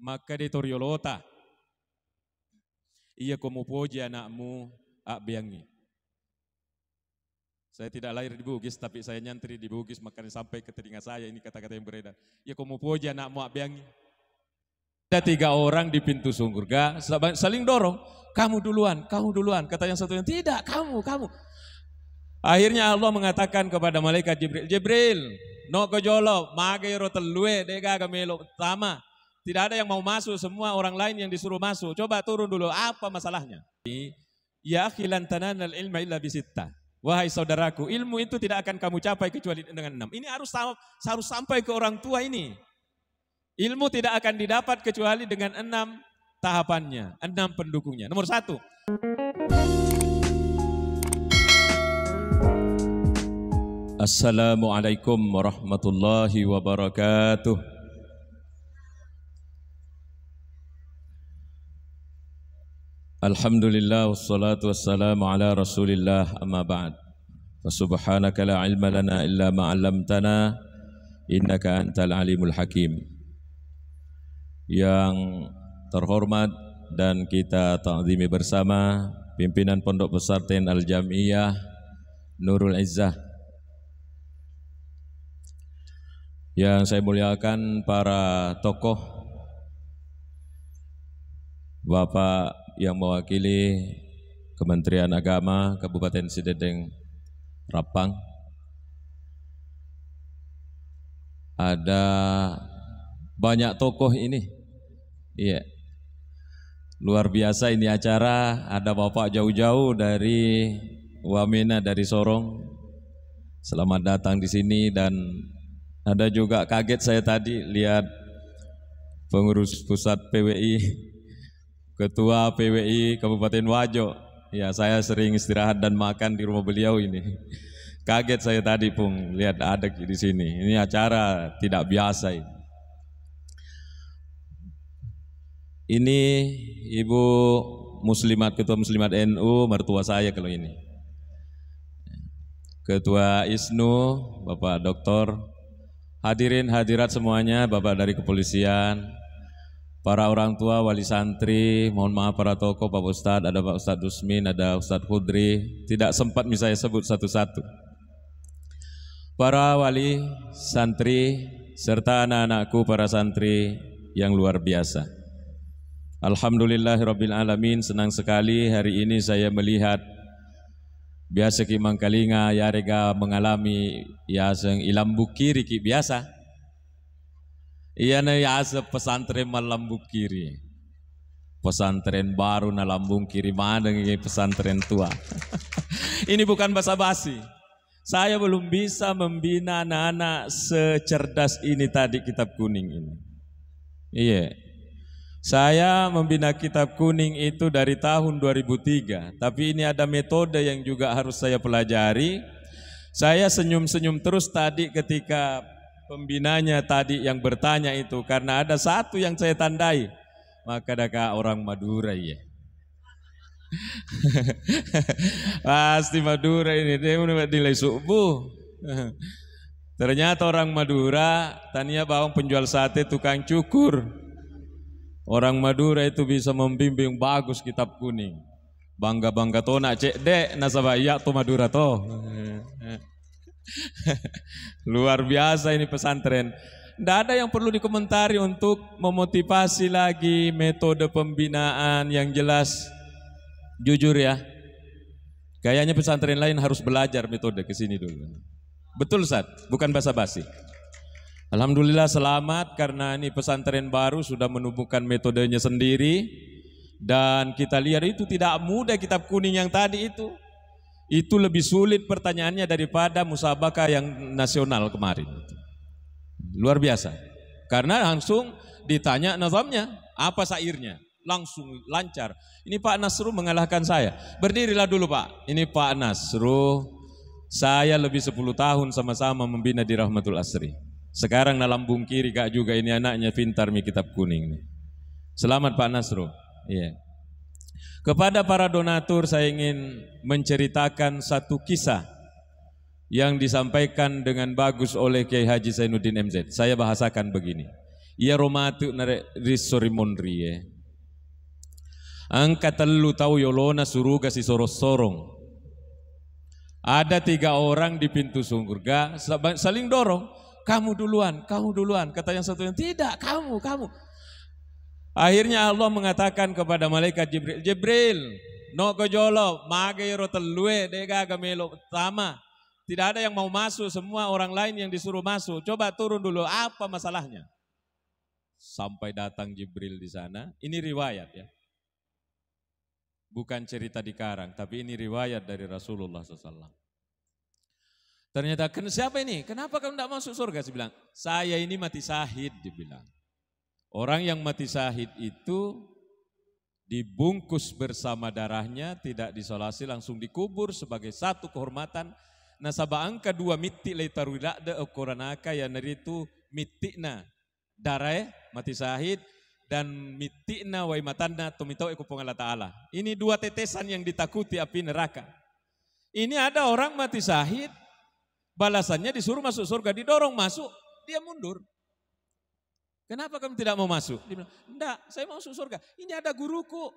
maka ditoriolota. Iya komu puji anakmu Akbeangi. Saya tidak lahir di Bugis, tapi saya nyantri di Bugis, makanya sampai ke telinga saya ini kata-kata yang beredar. Iya komu puji anakmu Akbeangi. Ada 3 orang di pintu surga, saling dorong. Kamu duluan, kata yang satunya. Tidak, kamu. Akhirnya Allah mengatakan kepada malaikat Jibril, no kojolo, magero telue, dega gamelo tama. Tidak ada yang mau masuk, semua orang lain yang disuruh masuk. Coba turun dulu, apa masalahnya? Ya akhilan tananal ilma illa bisitta. Wahai saudaraku, ilmu itu tidak akan kamu capai kecuali dengan 6. Ini harus sampai ke orang tua ini. Ilmu tidak akan didapat kecuali dengan 6 tahapannya, 6 pendukungnya. Nomor 1. Assalamualaikum warahmatullahi wabarakatuh. Alhamdulillah wassalatu wassalamu ala rasulillah amma ba'd. Subhanaka la ilma lana illa ma 'allamtana innaka antal alimul hakim. Yang terhormat dan kita ta'zimi bersama pimpinan Pondok Pesantren Al-Jamiyah Nurul Izzah. Yang saya muliakan para tokoh, Bapak yang mewakili Kementerian Agama Kabupaten Sidedeng Rapang. Ada banyak tokoh ini. Iya. Luar biasa ini acara, ada Bapak jauh-jauh dari Wamena, dari Sorong. Selamat datang di sini. Dan ada juga kaget saya tadi lihat pengurus pusat PWI, ketua PWI Kabupaten Wajo. Ya, saya sering istirahat dan makan di rumah beliau ini. Kaget saya tadi Pung lihat ada di sini. Ini acara tidak biasa ini. Ini Ibu Muslimat, Ketua Muslimat NU, mertua saya kalau ini. Ketua ISNU, Bapak Doktor. Hadirin hadirat semuanya, Bapak dari kepolisian, para orang tua, wali santri, mohon maaf para tokoh, Pak Ustadz, ada Pak Ustadz Dusmin, ada Ustadz Hudri, tidak sempat saya sebut satu-satu. Para wali santri, serta anak-anakku para santri yang luar biasa. Alhamdulillahirabbil alamin, senang sekali hari ini saya melihat biasa ki mangkalinga yarega mengalami yaseng ilambu kiri ki biasa. Iya na yasa pesantren malambu kiri. Pesantren baru na lambung kiri, mana ngi pesantren tua. Ini bukan basa-basi. Saya belum bisa membina anak-anak secerdas ini tadi kitab kuning ini. Iya. Saya membina kitab kuning itu dari tahun 2003, tapi ini ada metode yang juga harus saya pelajari. Saya senyum-senyum terus tadi ketika pembinanya tadi yang bertanya itu, karena ada satu yang saya tandai, maka ada orang Madura ya. Pasti Madura ini, dia nilai subuh. Ternyata orang Madura, tania bawang penjual sate, tukang cukur. Orang Madura itu bisa membimbing bagus kitab kuning. Bangga-bangga to nak cek dek nasabaya to Madura to. Luar biasa ini pesantren. Tidak ada yang perlu dikomentari untuk memotivasi lagi metode pembinaan yang jelas. Jujur ya, kayaknya pesantren lain harus belajar metode ke sini dulu. Betul Ustaz, bukan basa-basi. Alhamdulillah selamat karena ini pesantren baru sudah menumbuhkan metodenya sendiri. Dan kita lihat itu tidak mudah kitab kuning yang tadi itu. Itu lebih sulit pertanyaannya daripada musabakah yang nasional kemarin. Luar biasa. Karena langsung ditanya nazamnya, apa syairnya. Langsung lancar. Ini Pak Nasru mengalahkan saya. Berdirilah dulu Pak. Ini Pak Nasru. Saya lebih 10 tahun sama-sama membina di Rahmatul Asri. Sekarang na lambung kiri kak juga ini anaknya pintar mi kitab kuning nih. Selamat Pak Nasro. Iya. Kepada para donatur saya ingin menceritakan satu kisah yang disampaikan dengan bagus oleh Kiai Haji Zainuddin MZ. Saya bahasakan begini. Ia romatu nare risorimonrie. Angka telu tahu yolona suruga si sorong-sorong. Ada 3 orang di pintu surga saling dorong. Kamu duluan, kamu duluan. Kata yang satu, tidak, kamu. Akhirnya Allah mengatakan kepada malaikat Jibril, Jibril, no gojolo, magero telue, dega gamelo sama. Tidak ada yang mau masuk, semua orang lain yang disuruh masuk. Coba turun dulu, apa masalahnya? Sampai datang Jibril di sana. Ini riwayat ya. Bukan cerita di karang, tapi ini riwayat dari Rasulullah SAW. Ternyata, siapa ini? Kenapa kamu tidak masuk surga? Saya bilang, saya ini mati syahid, dia bilang. Orang yang mati syahid itu dibungkus bersama darahnya, tidak disolasi, langsung dikubur sebagai satu kehormatan. Nasaba angka 2 miti leitarulakda ukuranaka ya naritu mitikna darah mati syahid dan mitikna wa imatanna tumitau ikupong Allah Ta'ala. Ini 2 tetesan yang ditakuti api neraka. Ini ada orang mati syahid, balasannya disuruh masuk surga, didorong masuk, dia mundur. Kenapa kamu tidak mau masuk? Dia bilang, enggak, saya mau masuk surga. Ini ada guruku.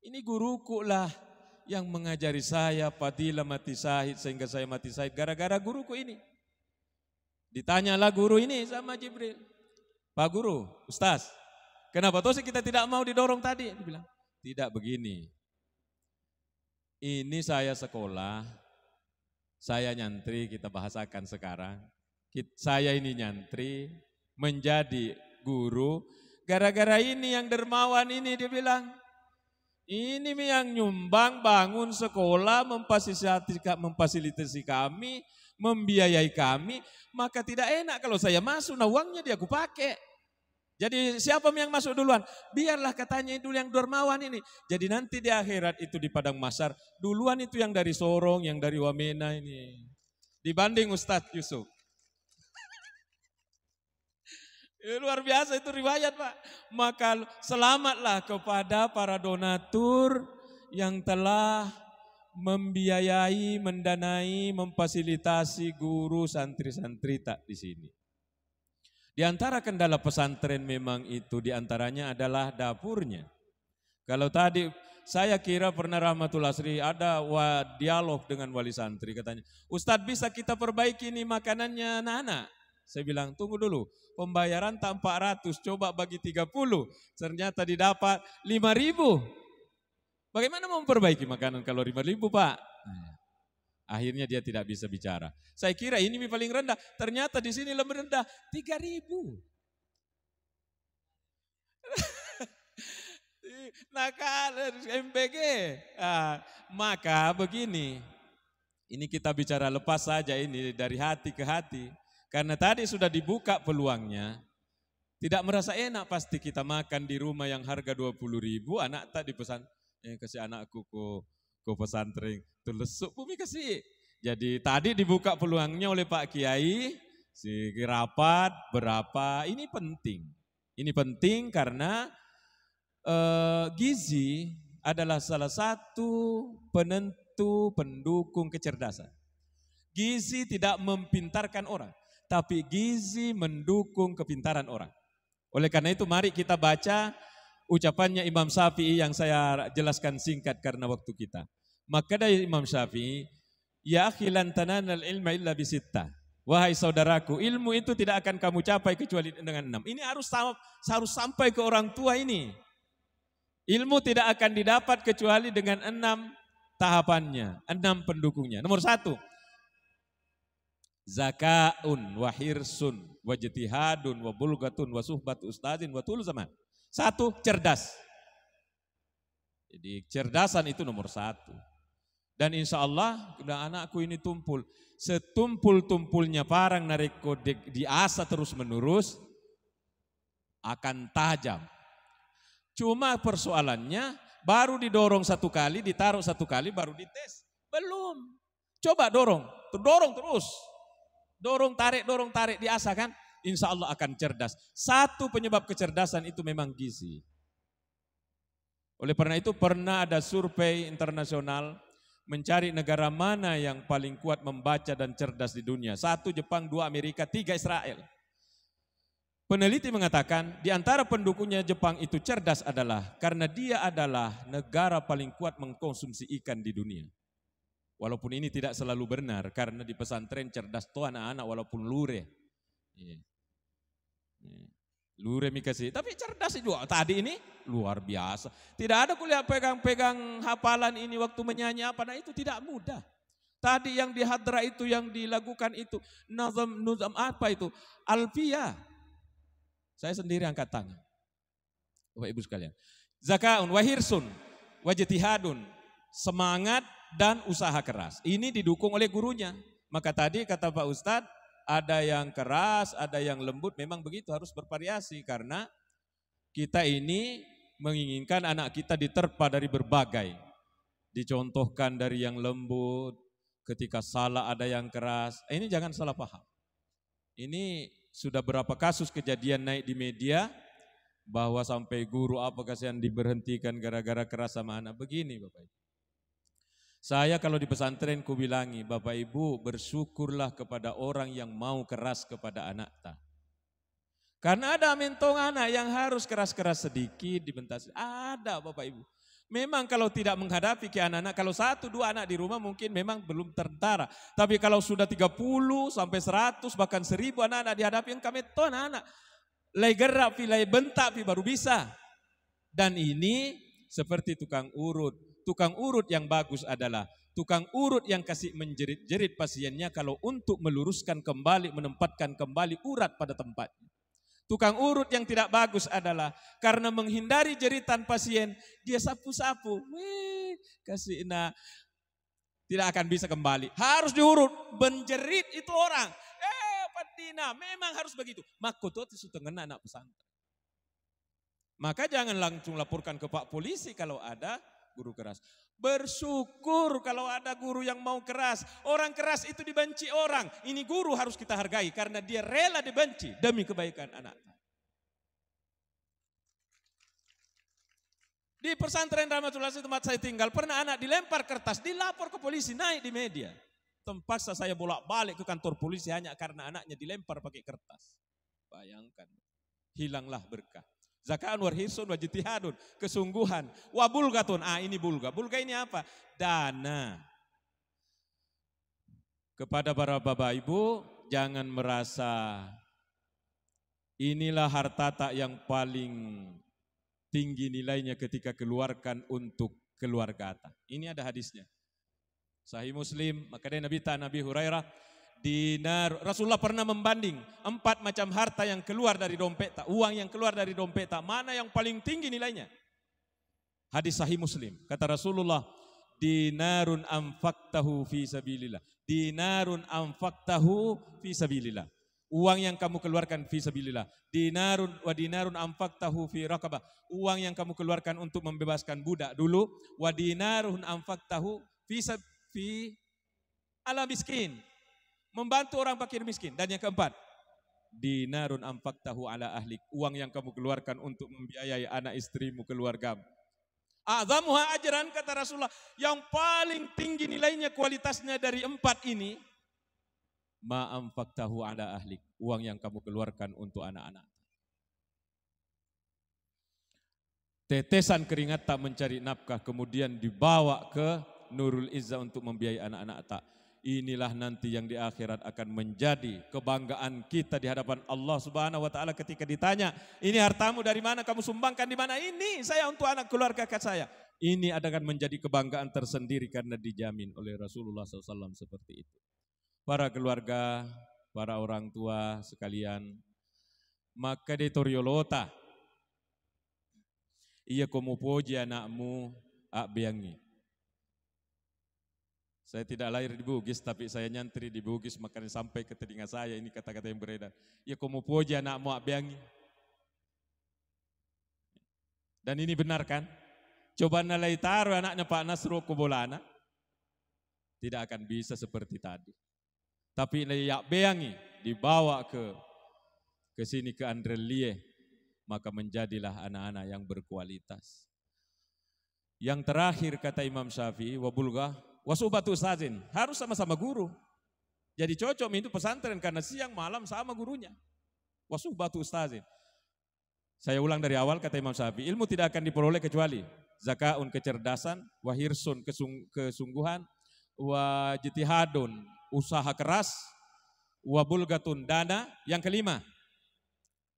Ini guruku lah yang mengajari saya fadilah mati syahid sehingga saya mati syahid gara-gara guruku ini. Ditanyalah guru ini sama Jibril. Pak Guru, Ustaz, kenapa toh kita tidak mau didorong tadi? Dia bilang, tidak begini. Ini saya sekolah, saya nyantri, kita bahasakan sekarang. Saya ini nyantri, menjadi guru, gara-gara ini yang dermawan ini dia bilang, ini yang nyumbang bangun sekolah, memfasilitasi kami, membiayai kami, maka tidak enak kalau saya masuk, nah uangnya dia aku pakai. Jadi siapa yang masuk duluan? Biarlah katanya dulu yang dermawan ini. Jadi nanti di akhirat itu di padang mahsyar, duluan itu yang dari Sorong, yang dari Wamena ini. Dibanding Ustadz Yusuf. Luar biasa itu riwayat Pak. Maka selamatlah kepada para donatur yang telah membiayai, mendanai, memfasilitasi guru santri-santri tak di sini. Di antara kendala pesantren memang itu diantaranya adalah dapurnya. Kalau tadi saya kira pernah Rahmatul Asri ada dialog dengan wali santri katanya, Ustadz bisa kita perbaiki ini makanannya anak-anak. Saya bilang tunggu dulu, pembayaran tak 400, coba bagi 30, ternyata didapat 5.000. Bagaimana mau memperbaiki makanan kalau 5.000 Pak? Akhirnya dia tidak bisa bicara. Saya kira ini paling rendah, ternyata di sini lebih rendah, 3.000. Nakal MBG. Maka begini, ini kita bicara lepas saja ini dari hati ke hati. Karena tadi sudah dibuka peluangnya, tidak merasa enak pasti kita makan di rumah yang harga 20.000, anak tak dipesan, kasih anakku ke pesantren, tulesuk bumi kasih. Jadi tadi dibuka peluangnya oleh Pak Kiai, si rapat berapa, ini penting. Ini penting karena gizi adalah salah satu penentu pendukung kecerdasan. Gizi tidak mempintarkan orang, tapi gizi mendukung kepintaran orang. Oleh karena itu mari kita baca ucapannya Imam Syafi'i yang saya jelaskan singkat karena waktu kita. Maka dari Imam Syafi'i, ya akhi lan tananal ilma illa bisittah. Wahai saudaraku, ilmu itu tidak akan kamu capai kecuali dengan 6. Ini harus sampai ke orang tua ini. Ilmu tidak akan didapat kecuali dengan 6 tahapannya, 6 pendukungnya. Nomor 1, zakaun wa hirsun wa jtihadun wa bulgatun wa suhbatu ustazin wa tul zaman. 1, cerdas. Jadi cerdasan itu nomor 1. Dan insya Allah anakku ini tumpul. Setumpul-tumpulnya parang nariko diasah terus menerus akan tajam. Cuma persoalannya baru didorong 1 kali, ditaruh 1 kali baru dites. Belum. Coba dorong terus. Dorong tarik, diasah kan, insya Allah akan cerdas. 1 penyebab kecerdasan itu memang gizi. Oleh karena itu pernah ada survei internasional mencari negara mana yang paling kuat membaca dan cerdas di dunia. 1 Jepang, 2 Amerika, 3 Israel. Peneliti mengatakan di antara pendukungnya Jepang itu cerdas adalah karena dia adalah negara paling kuat mengkonsumsi ikan di dunia. Walaupun ini tidak selalu benar karena di pesantren cerdas tuh anak-anak walaupun lure. Lure mikasi, tapi cerdas juga. Tadi ini luar biasa. Tidak ada kuliah pegang-pegang hafalan ini waktu menyanyi apa, nah itu tidak mudah. Tadi yang di hadra itu yang dilakukan itu nazam apa itu? Alfiyah. Saya sendiri angkat tangan. Bapak Ibu sekalian. Zakaun wahirsun wajtihadun, semangat dan usaha keras. Ini didukung oleh gurunya. Maka tadi kata Pak Ustadz, ada yang keras, ada yang lembut, memang begitu harus bervariasi karena kita ini menginginkan anak kita diterpa dari berbagai. Dicontohkan dari yang lembut, ketika salah ada yang keras. Ini jangan salah paham. Ini sudah berapa kasus kejadian naik di media bahwa sampai guru apa kasihan diberhentikan gara-gara keras sama anak. Begini Bapak Ibu. Saya kalau di pesantren ku bilangi, Bapak Ibu bersyukurlah kepada orang yang mau keras kepada anak ta. Karena ada mentong anak yang harus keras-keras sedikit dibentas. Ada Bapak Ibu. Memang kalau tidak menghadapi ke anak-anak, kalau 1-2 anak di rumah mungkin memang belum tentara. Tapi kalau sudah 30 sampai 100 bahkan 1000 anak-anak dihadapi yang kami itu anak-anak. Lai gerak, lai bentak, baru bisa. Dan ini seperti tukang urut. Tukang urut yang bagus adalah tukang urut yang kasih menjerit-jerit pasiennya kalau untuk meluruskan kembali, menempatkan kembali urat pada tempatnya. Tukang urut yang tidak bagus adalah karena menghindari jeritan pasien, dia sapu-sapu. Kasih tidak akan bisa kembali. Harus diurut, menjerit itu orang. Patina, memang harus begitu. Makotot itu setengah anak pesantren. Maka jangan langsung laporkan ke Pak Polisi kalau ada guru keras. Bersyukur kalau ada guru yang mau keras. Orang keras itu dibenci orang. Ini guru harus kita hargai karena dia rela dibenci demi kebaikan anak. Di pesantren Rahmatullah tempat saya tinggal, pernah anak dilempar kertas, dilapor ke polisi, naik di media. Terpaksa saya bolak-balik ke kantor polisi hanya karena anaknya dilempar pakai kertas. Bayangkan, hilanglah berkah. Zakaan warhisun wajtihadun, kesungguhan. Wabulgatun, ini bulga. Bulga ini apa? Dana. Kepada para bapak ibu, jangan merasa inilah harta tak yang paling tinggi nilainya ketika keluarkan untuk keluarga tak. Ini ada hadisnya. Sahih Muslim, maka dari Nabi Hurairah, dinar, Rasulullah pernah membanding 4 macam harta yang keluar dari dompet tak, uang yang keluar dari dompet tak, mana yang paling tinggi nilainya? Hadis Sahih Muslim, kata Rasulullah, dinarun anfaqtahu fi sabilillah. Dinarun anfaqtahu fi sabilillah. Uang yang kamu keluarkan fi sabilillah. Dinarun anfaqtahu fi raqabah. Uang yang kamu keluarkan untuk membebaskan budak dulu. Wa dinarun anfaqtahu fi ala miskin. Membantu orang fakir miskin. Dan yang keempat, dinarun anfaqtahu ala ahlik. Uang yang kamu keluarkan untuk membiayai anak istrimu, keluargamu. Azamuha ajran, kata Rasulullah, yang paling tinggi nilainya, kualitasnya dari 4 ini, ma anfaqtahu ala ahlik. Uang yang kamu keluarkan untuk anak-anak. Tetesan keringat tak mencari nafkah kemudian dibawa ke Nurul Izzah untuk membiayai anak-anak tak. Inilah nanti yang di akhirat akan menjadi kebanggaan kita di hadapan Allah Subhanahu wa taala ketika ditanya, "Ini hartamu dari mana? Kamu sumbangkan di mana?" "Ini saya untuk anak keluarga saya." Ini akan menjadi kebanggaan tersendiri karena dijamin oleh Rasulullah SAW seperti itu. Para keluarga, para orang tua sekalian, maka detoriolota iya komu puji anakmu beangi. Saya tidak lahir di Bugis, tapi saya nyantri di Bugis, makanya sampai ke telinga saya ini kata-kata yang beredar. Ya komu puji anakmu beangi. Dan ini benar kan? Coba nalai taruh anaknya Pak Nasro Kubolana, tidak akan bisa seperti tadi. Tapi layak beangi dibawa ke sini ke Andrelie, maka menjadilah anak-anak yang berkualitas. Yang terakhir kata Imam Syafi'i, wabulga wasubatu ustazin, harus sama-sama guru. Jadi cocok itu pesantren karena siang malam sama gurunya. Wa suhbatu ustazin. Saya ulang dari awal kata Imam Syafi'i, ilmu tidak akan diperoleh kecuali zakaun kecerdasan, wa hirsun kesungguhan, wa jitihadun usaha keras, wa bulgatun dana. Yang kelima,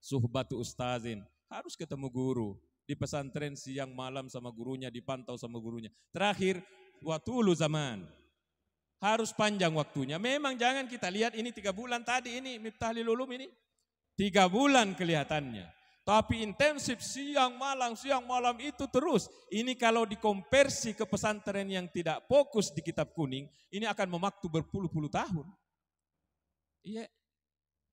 suhbatu ustazin, harus ketemu guru. Di pesantren siang malam sama gurunya, dipantau sama gurunya. Terakhir, wa tulu zaman, harus panjang waktunya. Memang jangan kita lihat ini 3 bulan tadi, ini Miftahlil Ulum ini 3 bulan kelihatannya. Tapi intensif siang malam itu terus. Ini kalau dikonversi ke pesantren yang tidak fokus di kitab kuning, ini akan memakan berpuluh-puluh tahun. Iya,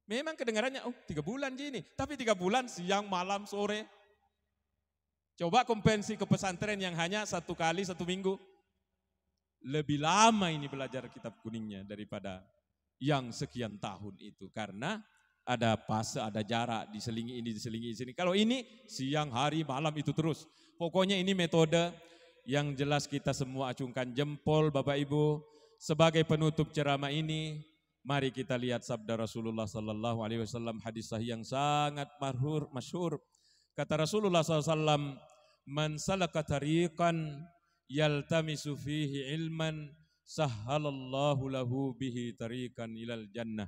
memang kedengarannya 3 bulan gini, tapi 3 bulan siang malam sore. Coba konversi ke pesantren yang hanya 1 kali 1 minggu. Lebih lama ini belajar kitab kuningnya daripada yang sekian tahun itu. Karena ada fase, ada jarak, diselingi ini, diselingi sini. Kalau ini siang, hari, malam itu terus. Pokoknya ini metode yang jelas kita semua acungkan jempol Bapak Ibu. Sebagai penutup ceramah ini, mari kita lihat sabda Rasulullah sallallahu alaihi wasallam, hadis sahih yang sangat masyhur. Kata Rasulullah SAW, man salaka tariqan yaltamisu fihi ilman sahhalallahu lahu bihi tariqan ilal jannah.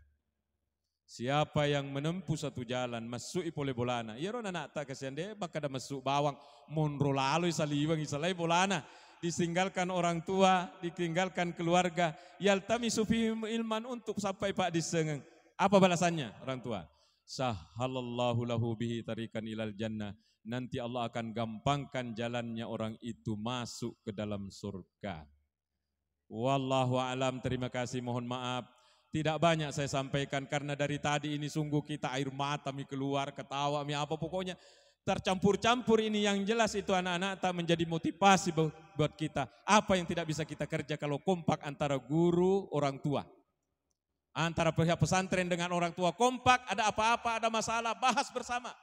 Siapa yang menempuh satu jalan, masuk boleh bolana. Ya rona nak tak kasihan dia, baka ada masuk bawang, monro lalu isaliwang isalai bolana. Ditinggalkan orang tua, ditinggalkan keluarga. Yaltamisu fihi ilman, untuk sampai pak disengeng. Apa balasannya orang tua? Sahhalallahu lahu bihi tariqan ilal jannah. Nanti Allah akan gampangkan jalannya orang itu masuk ke dalam surga. Wallahu a'lam. Terima kasih, mohon maaf. Tidak banyak saya sampaikan karena dari tadi ini sungguh kita air mata mi keluar, ketawa mi apa pokoknya tercampur-campur ini. Yang jelas itu anak-anak tak menjadi motivasi buat kita. Apa yang tidak bisa kita kerja kalau kompak antara guru, orang tua. Antara pihak pesantren dengan orang tua kompak, ada apa-apa, ada masalah, bahas bersama.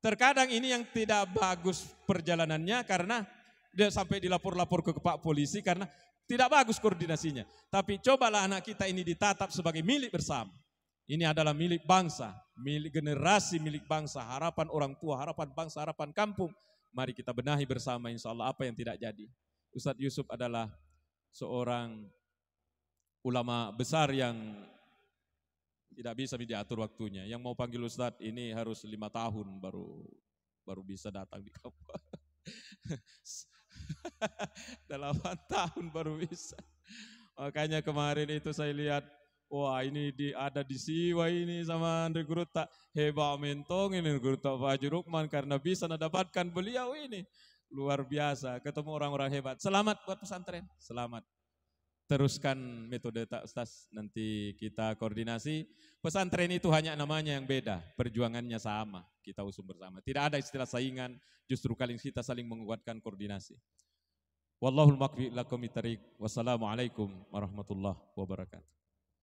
Terkadang ini yang tidak bagus perjalanannya karena dia sampai dilapor-lapor ke Pak Polisi karena tidak bagus koordinasinya. Tapi cobalah anak kita ini ditatap sebagai milik bersama. Ini adalah milik bangsa, milik generasi, milik bangsa, harapan orang tua, harapan bangsa, harapan kampung. Mari kita benahi bersama, insya Allah apa yang tidak jadi. Ustadz Yusuf adalah seorang ulama besar yang tidak bisa diatur waktunya. Yang mau panggil Ustadz ini harus 5 tahun baru bisa datang di kampung. 8 tahun baru bisa. Makanya kemarin itu saya lihat, wah ini ada di Siwa ini sama Andre Guruta. Hebat mentong ini Guruta Fajri Rukman karena bisa mendapatkan beliau ini. Luar biasa, ketemu orang-orang hebat. Selamat buat pesantren, selamat. Teruskan metode tak Ustaz, nanti kita koordinasi. Pesantren itu hanya namanya yang beda, perjuangannya sama, kita usung bersama. Tidak ada istilah saingan, justru kali kita saling menguatkan koordinasi. Wallahul muwaffiq lakum bitariq. Wassalamualaikum warahmatullahi wabarakatuh.